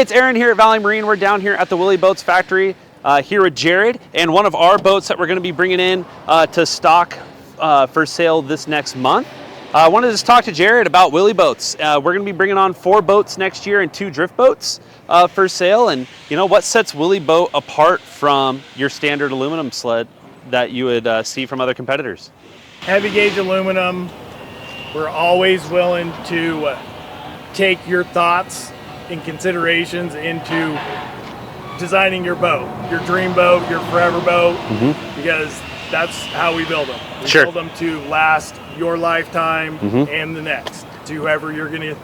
it's Aaron here at Valley Marine. We're down here at the Willie Boats factory here with Jared, and one of our boats that we're going to be bringing in to stock for sale this next month. I wanted to just talk to Jared about Willie Boats. We're going to be bringing on 4 boats next year and 2 drift boats for sale. And you know, what sets Willie Boat apart from your standard aluminum sled that you would see from other competitors? Heavy gauge aluminum. We're always willing to take your thoughts and considerations into designing your boat, your dream boat, your forever boat, because that's how we build them. We build them to last your lifetime and the next, to whoever you're going to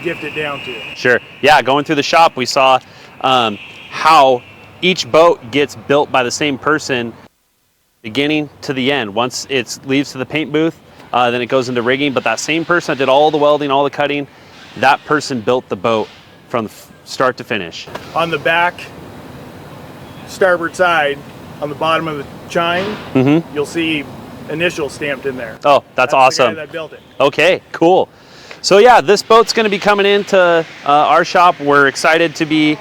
gift it down to. Sure. Yeah, going through the shop, we saw how each boat gets built by the same person beginning to the end. Once it leaves to the paint booth, then it goes into rigging, but that same person that did all the welding, all the cutting, that person built the boat from start to finish. On the back starboard side, on the bottom of the chine, you'll see initials stamped in there. Oh, that's awesome. The guy that built it. Okay, cool. So yeah, this boat's going to be coming into our shop. We're excited to be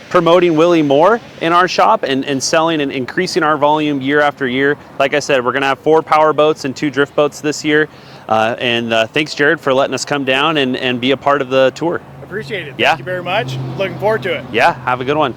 promoting Willie more in our shop and selling and increasing our volume year after year. Like I said, we're going to have 4 power boats and 2 drift boats this year. Thanks, Jared, for letting us come down and be a part of the tour. Appreciate it. Yeah. Thank you very much. Looking forward to it. Yeah, have a good one.